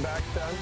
back's done.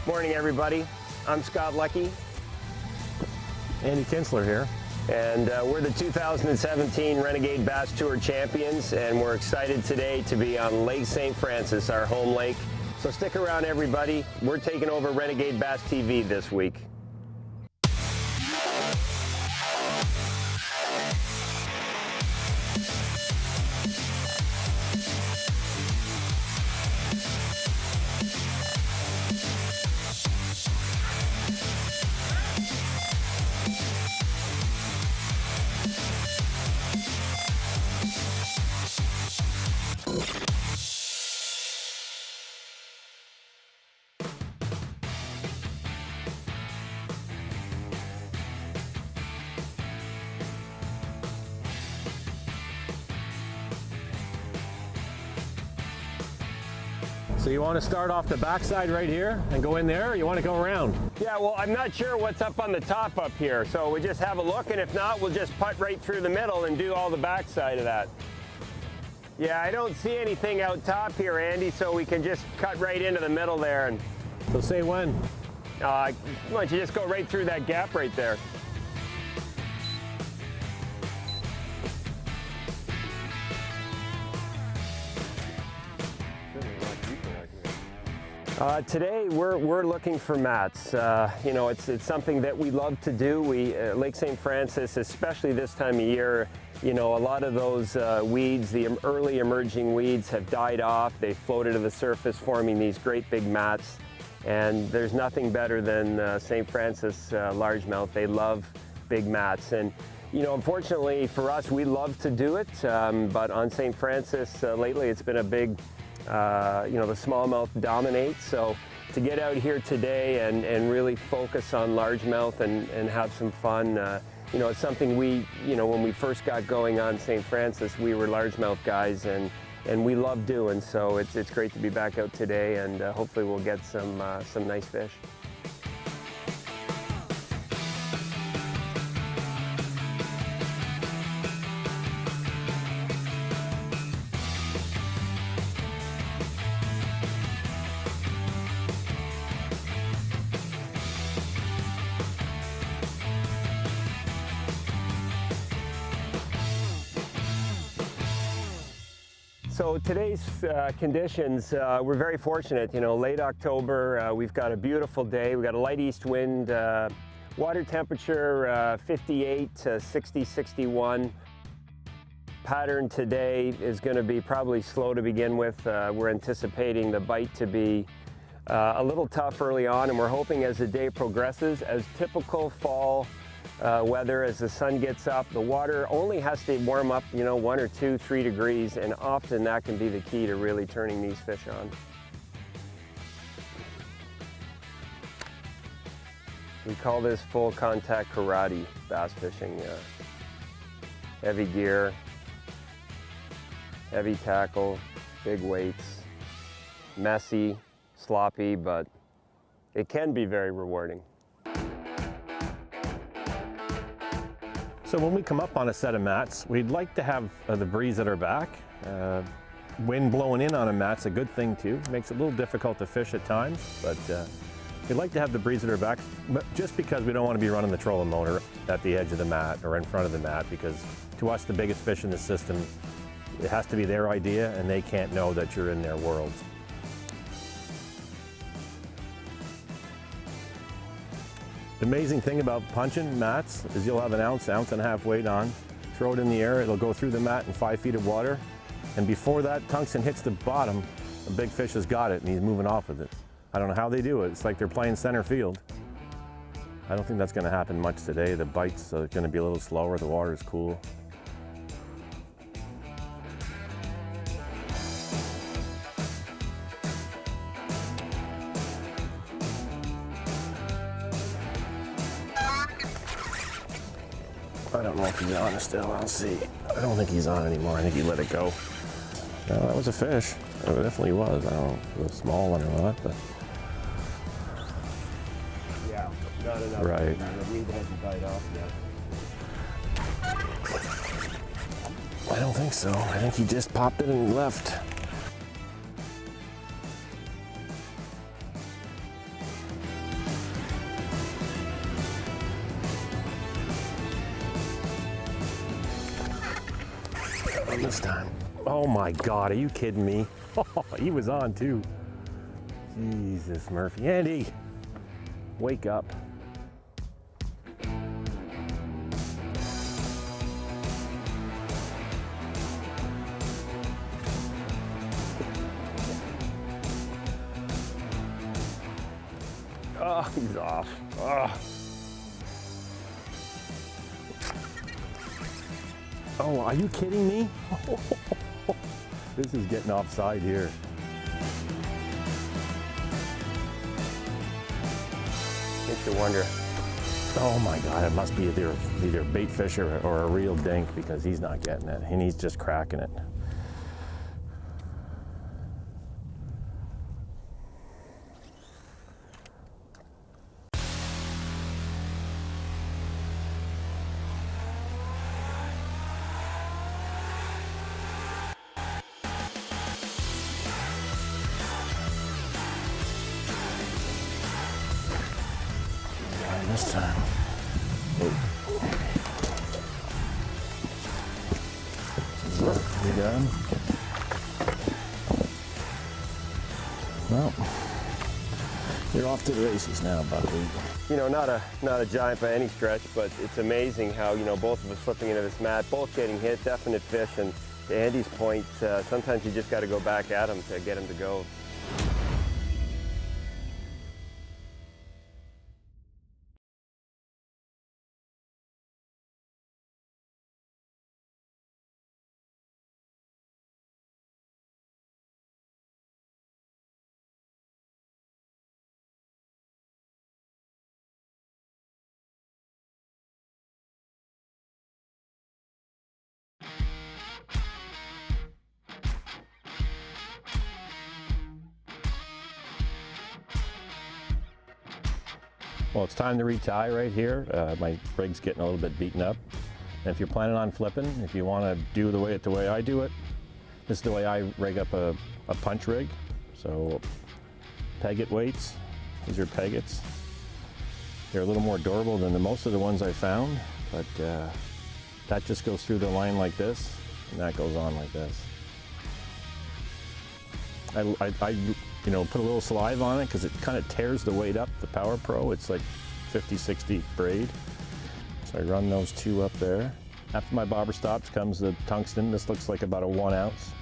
Morning, everybody. I'm Scott Lecky. Andy Kinstler here. And we're the 2017 Renegade Bass Tour champions, and we're excited today to be on Lake St. Francis, our home lake. So stick around, everybody. We're taking over Renegade Bass TV this week. So you want to start off the backside right here and go in there, or you want to go around? Yeah, well, I'm not sure what's up on the top up here, so we just have a look, and if not, we'll just putt right through the middle and do all the backside of that. Yeah, I don't see anything out top here, Andy, so we can just cut right into the middle there. And So say when. why don't you just go right through that gap right there. Today we're looking for mats. You know, it's something that we love to do. Lake St. Francis, especially this time of year, you know, a lot of those weeds, the early emerging weeds, have died off. They floated to the surface, forming these great big mats. And there's nothing better than St. Francis largemouth. They love big mats. And you know, unfortunately for us, we love to do it, but on St. Francis lately, it's been a big you know, the smallmouth dominates, so to get out here today and really focus on largemouth and have some fun, you know, it's something you know, when we first got going on St. Francis, we were largemouth guys, and we love doing, so it's great to be back out today, and hopefully we'll get some nice fish. So today's conditions, we're very fortunate. You know, late October, we've got a beautiful day. We've got a light east wind, water temperature 58 to 60, 61. Pattern today is going to be probably slow to begin with. We're anticipating the bite to be a little tough early on, and we're hoping as the day progresses, as typical fall weather, as the sun gets up, the water only has to warm up, you know, 1 or 2, 3 degrees, and often that can be the key to really turning these fish on. We call this full contact karate bass fishing. Heavy gear, heavy tackle, big weights, messy, sloppy, but it can be very rewarding. So when we come up on a set of mats, we'd like to have the breeze at our back. Wind blowing in on a mat's a good thing too. Makes it a little difficult to fish at times, but we'd like to have the breeze at our back, just because we don't want to be running the trolling motor at the edge of the mat or in front of the mat, because to us, the biggest fish in the system, it has to be their idea, and they can't know that you're in their world. The amazing thing about punching mats is you'll have an ounce and a half weight on, throw it in the air, it'll go through the mat in 5 feet of water, and before that tungsten hits the bottom, a big fish has got it and he's moving off with it. I don't know how they do it. It's like they're playing center field. I don't think that's going to happen much today. The bite's going to be a little slower, the water's cool. I don't know if he's on still. I'll see. I don't think he's on anymore. I think he let it go. No, that was a fish. It definitely was. I don't know if it was a small one or not, but Yeah, not enough. Right. The weed hasn't died off yet. I don't think so. I think he just popped it and left. This time. Oh my God, are you kidding me? Oh, he was on too. Jesus, Murphy. Andy, wake up. Oh, he's off. Oh. Oh, are you kidding me? This is getting offside here. Makes you wonder. Oh my God, it must be either a bait fish or a real dink, because he's not getting it and he's just cracking it. This time. You got him? Well, you're off to the races now, buddy. You know, not a giant by any stretch, but it's amazing how, you know, both of us slipping into this mat, both getting hit, definite fish, and to Andy's point, sometimes you just got to go back at him to get him to go. Well, it's time to retie right here. My rig's getting a little bit beaten up. And if you're planning on flipping, if you want to do the way I do it, this is the way I rig up a punch rig. So pegget weights, these are peggets. They're a little more durable than most of the ones I found, but that just goes through the line like this, and that goes on like this. I you know, put a little saliva on it because it kind of tears the weight up, the Power Pro. It's like 50-60 braid. So I run those two up there. After my bobber stops comes the tungsten. This looks like about a 1 ounce.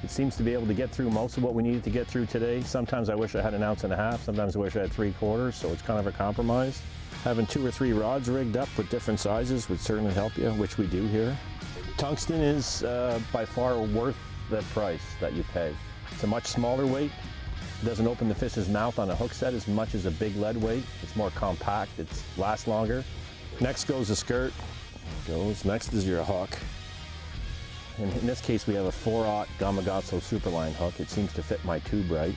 It seems to be able to get through most of what we needed to get through today. Sometimes I wish I had 1.5 ounces. Sometimes I wish I had 3/4, so it's kind of a compromise. Having 2 or 3 rods rigged up with different sizes would certainly help you, which we do here. Tungsten is by far worth the price that you pay. It's a much smaller weight. It doesn't open the fish's mouth on a hook set as much as a big lead weight. It's more compact, it lasts longer. Next goes the skirt. Next is your hook. And in this case we have a 4/0 Gamakatsu Superline hook. It seems to fit my tube right.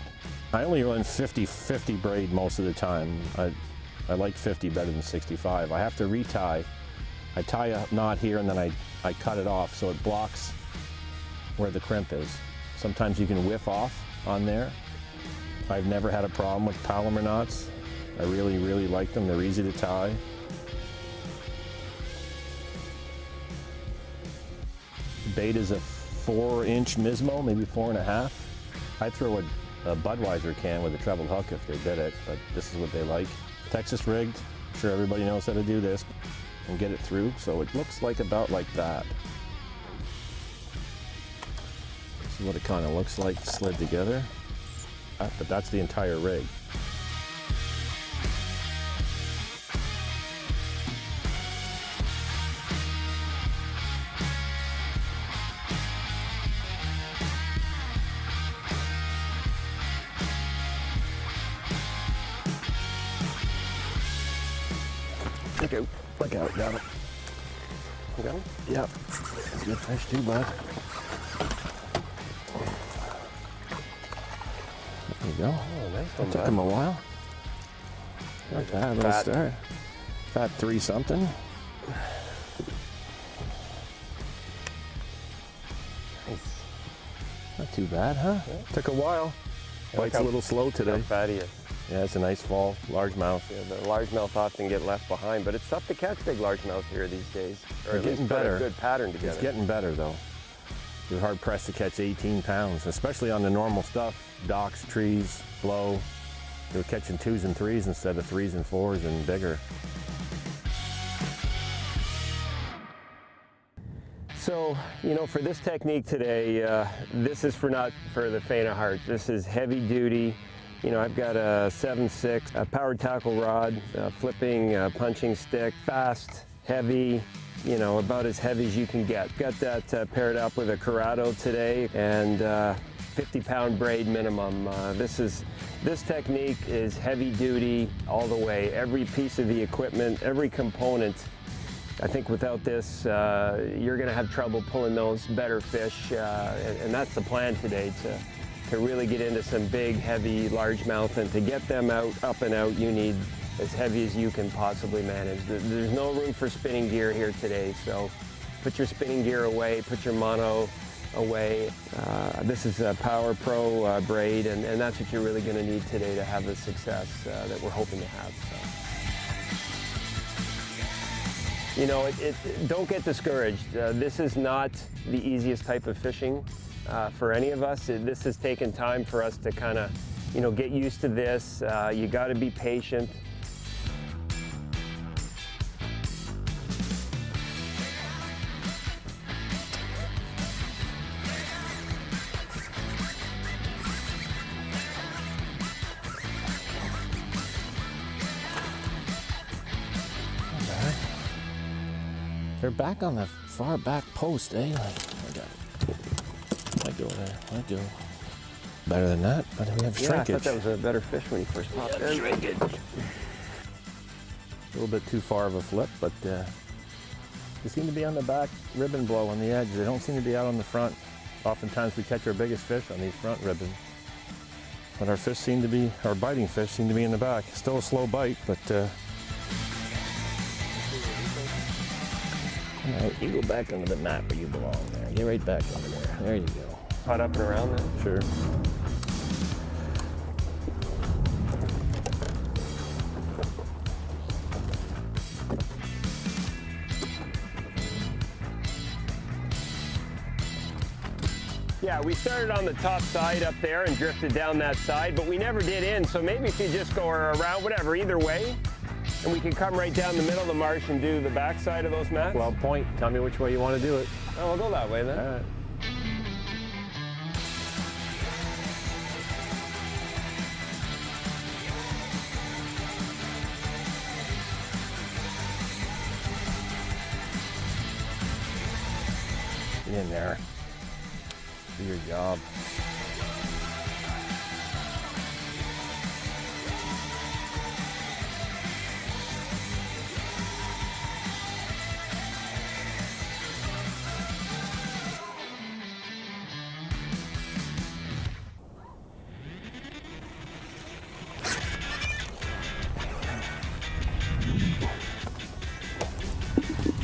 I only run 50 braid most of the time. I like 50 better than 65. I have to retie. I tie a knot here and then I cut it off so it blocks where the crimp is. Sometimes you can whiff off on there. I've never had a problem with Palomar knots. I really, really like them. They're easy to tie. Bait is a 4-inch Mismo, maybe 4.5. I'd throw a Budweiser can with a trebled hook if they did it, but this is what they like. Texas rigged. I'm sure everybody knows how to do this and get it through. So it looks like about like that. This is what it kind of looks like slid together. But that's the entire rig. Look out, got it. You got him? Yep. That's a good fish too, bud. There you go. Oh, nice one, It took him a while. Not bad, little Fat. start. Fat 3 something. Nice. Not too bad, huh? Yeah. Took a while. Bite's a little slow How today. fat he is. Yeah, it's a nice fall. Largemouth. Yeah, the largemouth often get left behind, but it's tough to catch big largemouth here these days. Or They're at least getting put better. a good pattern together. It's getting better though. You're hard pressed to catch 18 pounds, especially on the normal stuff. Docks, trees, blow. You're catching 2s and 3s instead of 3s and 4s and bigger. So, you know, for this technique today, this is not for the faint of heart. This is heavy duty. You know, I've got a 7.6, a powered tackle rod, flipping, punching stick, fast, heavy, you know, about as heavy as you can get. Got that paired up with a Corrado today and 50-pound braid minimum. This technique is heavy duty all the way. Every piece of the equipment, every component. I think without this, you're going to have trouble pulling those better fish, and that's the plan today, to really get into some big, heavy largemouth, and to get them out, up and out, you need as heavy as you can possibly manage. There's no room for spinning gear here today, so put your spinning gear away, put your mono away. This is a Power Pro braid, and that's what you're really going to need today to have the success that we're hoping to have. So. You know, don't get discouraged. This is not the easiest type of fishing for any of us. This has taken time for us to kind of, you know, get used to this. You got to be patient. They're back on the far back post, eh? Might go there. Might go better than that, but we have Yeah, shrinkage. I thought that was a better fish when he first popped in. Shrinkage. A little bit too far of a flip, but they seem to be on the back ribbon blow on the edge. They don't seem to be out on the front. Oftentimes we catch our biggest fish on these front ribbons. But our fish seem to be, our biting fish seem to be in the back. Still a slow bite, but all right, you go back under the mat where you belong there. Get right back under there. There you go. Caught up and around there? Sure. Yeah, we started on the top side up there and drifted down that side, but we never did in, so maybe if you just go around, whatever, either way, and we can come right down the middle of the marsh and do the back side of those mats. 12 point. Tell me which way you want to do it. Oh, we'll go that way then. All right. Get in there. Do your job.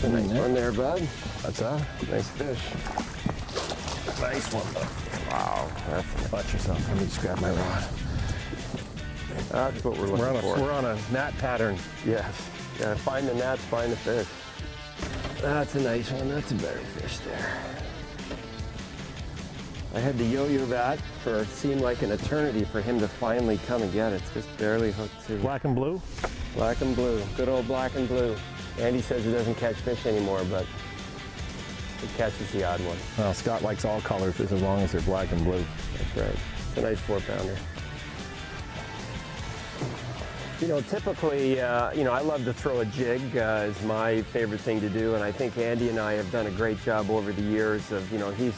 Nice one there, bud. That's a Nice fish. nice one. Wow, that's Watch yourself. Let me just grab my rod. that's what we're looking for. We're on a gnat pattern. Yes. Yeah, find the gnats, find the fish. That's a nice one. That's a better fish there. I had to yo-yo that for it seemed like an eternity for him to finally come and get it. It's just barely hooked to Black and blue. black and blue. Good old black and blue. Andy says he doesn't catch fish anymore, but he catches the odd one. Well, Scott likes all colors as long as they're black and blue. That's right. It's a nice 4-pounder. You know, typically, you know, I love to throw a jig is my favorite thing to do, and I think Andy and I have done a great job over the years of, you know, he's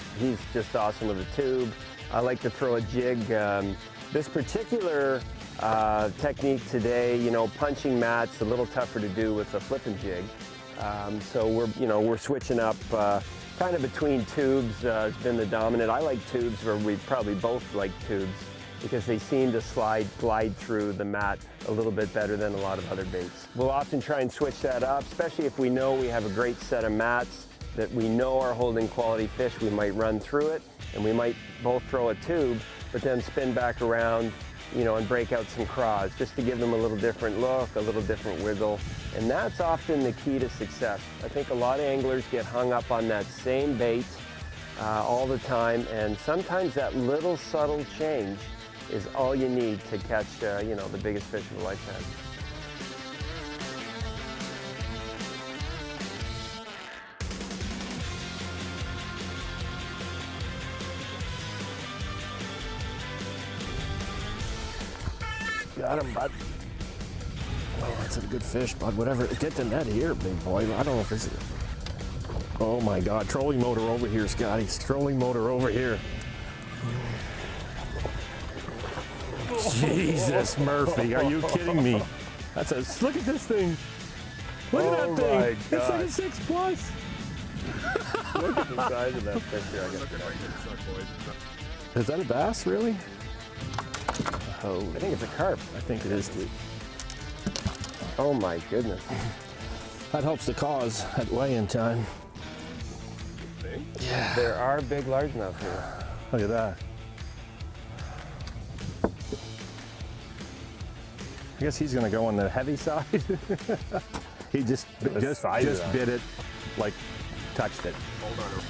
just awesome with a tube. I like to throw a jig. This particular technique today, you know, punching mats, a little tougher to do with a flipping jig. So we're switching up kind of between tubes. It's been the dominant. I like tubes, or we probably both like tubes. because they seem to glide through the mat a little bit better than a lot of other baits. We'll often try and switch that up, especially if we know we have a great set of mats that we know are holding quality fish. We might run through it, and we might both throw a tube, but then spin back around, you know, and break out some craws, just to give them a little different look, a little different wiggle. And that's often the key to success. I think a lot of anglers get hung up on that same bait all the time, and sometimes that little subtle change is all you need to catch, you know, the biggest fish of a lifetime. Got him, bud. Oh, that's a good fish, bud. Whatever. Get the net here, big boy. I don't know if it's... Oh my God, trolling motor over here, Scotty. Trolling motor over here. Jesus, Murphy, are you kidding me? That's a... Look at this thing. Look at that thing. It's like a 6 plus. Look at the size of that fish here. Is that a bass, really? Oh, I think it's a carp. I think it is too. Oh my goodness. That helps the cause at weigh-in time. Yeah. There are big largemouth here. Look at that. I guess he's gonna go on the heavy side. He just bit it, like touched it. Hold on.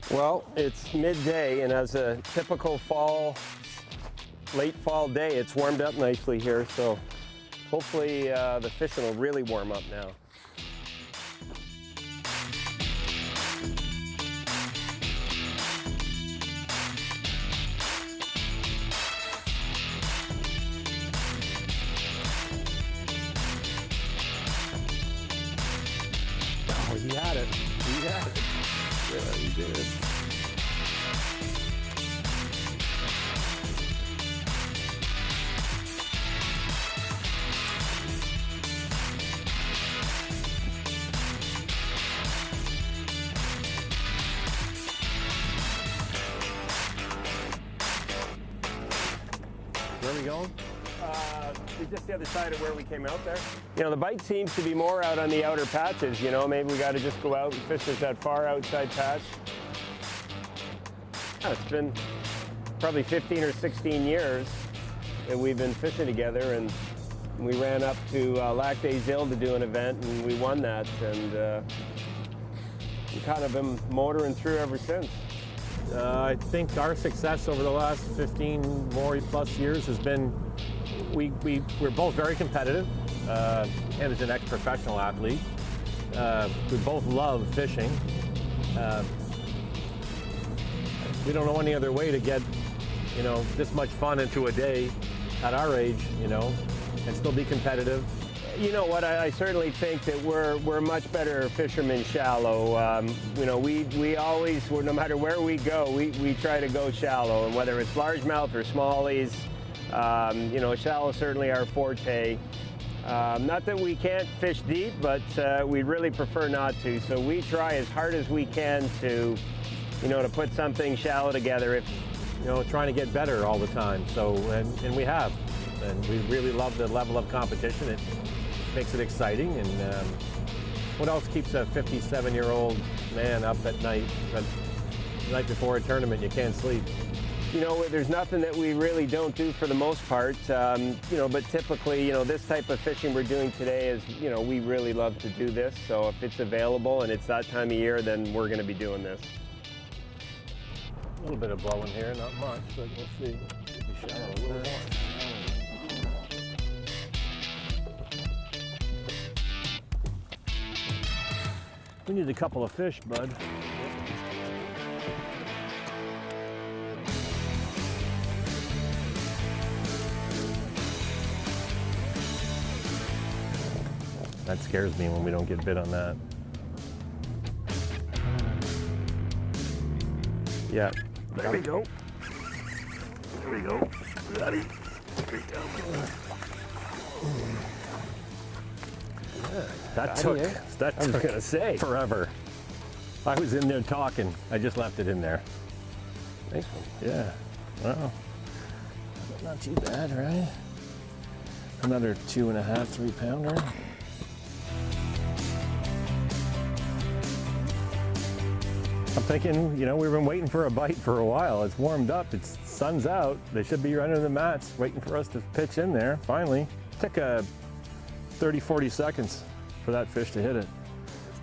Well, it's midday, and as a typical late fall day, it's warmed up nicely here, so hopefully the fishing will really warm up now. Oh, he had it. He had it. Yeah, he did. Where are we going? Just the other side of where we came out there. You know, the bite seems to be more out on the outer patches, you know, maybe we got to just go out and fish with that far outside patch. Oh, it's been probably 15 or 16 years that we've been fishing together, and we ran up to Lac des Îles to do an event, and we won that, and we kind of been motoring through ever since. I think our success over the last 15 more plus years has been we're both very competitive. And as an ex-professional athlete, we both love fishing. We don't know any other way to get, you know, this much fun into a day at our age, you know, and still be competitive. You know what, I certainly think that we're much better fishermen shallow. You know, we always, no matter where we go, we try to go shallow, and whether it's largemouth or smallies, you know, shallow is certainly our forte. Not that we can't fish deep, but we really prefer not to. So we try as hard as we can to, you know, to put something shallow together. You know, trying to get better all the time. So, and we have, and we really love the level of competition. It makes it exciting. And what else keeps a 57-year-old man up at night? The night before a tournament, you can't sleep. You know, there's nothing that we really don't do for the most part, you know, but typically, you know, this type of fishing we're doing today is, you know, we really love to do this. So if it's available and it's that time of year, then we're going to be doing this. A little bit of blowing here, not much, but we'll see. Should be shallow a little more. We need a couple of fish, bud. That scares me when we don't get bit on that. Yeah. There we go. There we go. Ready? There we go. That took gonna say. forever. I was in there talking. I just left it in there. Nice one. Yeah. Well, not too bad, right? Another 2.5, 3 pounder. I'm thinking, you know, we've been waiting for a bite for a while. It's warmed up, it's sun's out. They should be running the mats, waiting for us to pitch in there. Finally, took a 30, 40 seconds for that fish to hit it.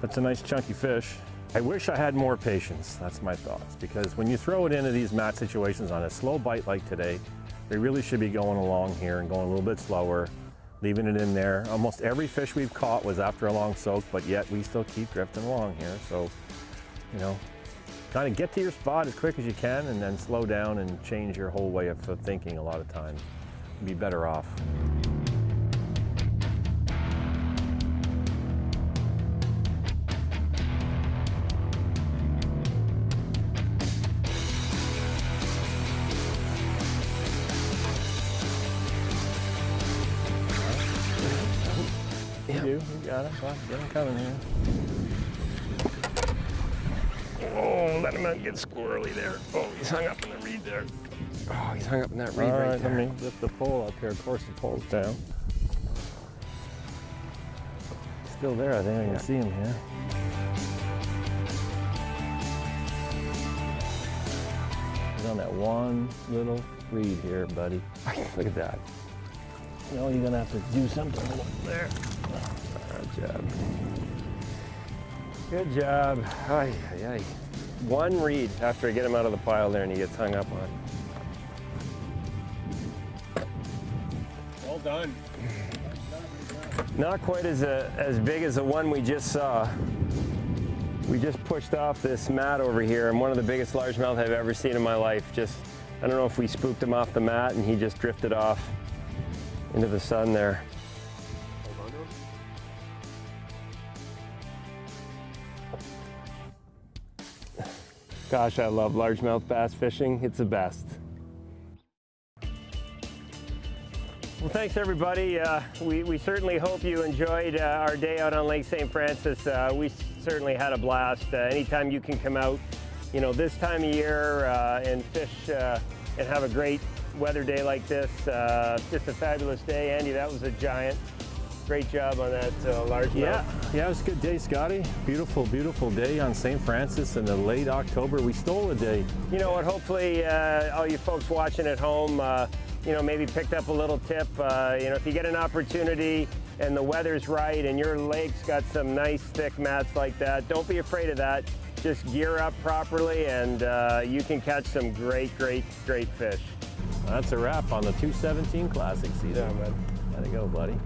That's a nice chunky fish. I wish I had more patience, that's my thoughts, because when you throw it into these mat situations on a slow bite like today, they really should be going along here and going a little bit slower, leaving it in there. Almost every fish we've caught was after a long soak, but yet we still keep drifting along here. So, you know, kind of get to your spot as quick as you can and then slow down and change your whole way of thinking a lot of times. You'd be better off. You got it. Well, get him coming here. Oh, let him not get squirrely there. Oh, he's hung up in the reed there. Oh, he's hung up in that reed right there. Let me lift the pole up here. Of course, the pole's down. Still there, I think I can see him here. He's on that one little reed here, buddy. Look at that. You know, you're gonna have to do something there. Good job. Good job. Ay, ay, ay. One reed after I get him out of the pile there and he gets hung up on. Well done. Not quite as big as the one we just saw. We just pushed off this mat over here, and one of the biggest largemouth I've ever seen in my life. Just, I don't know if we spooked him off the mat and he just drifted off into the sun there. Gosh, I love largemouth bass fishing. It's the best. Well, thanks everybody. We certainly hope you enjoyed our day out on Lake St. Francis. We certainly had a blast. Anytime you can come out, you know, this time of year and fish and have a great weather day like this, just a fabulous day. Andy, that was a giant. Great job on that largemouth. Yeah, it was a good day, Scotty. Beautiful, beautiful day on St. Francis in the late October. We stole a day. You know what, hopefully all you folks watching at home, you know, maybe picked up a little tip. You know, if you get an opportunity and the weather's right and your lake's got some nice thick mats like that, don't be afraid of that. Just gear up properly and you can catch some great, great, great fish. That's a wrap on the 2017 Classic season. Yeah, man. Gotta go, buddy.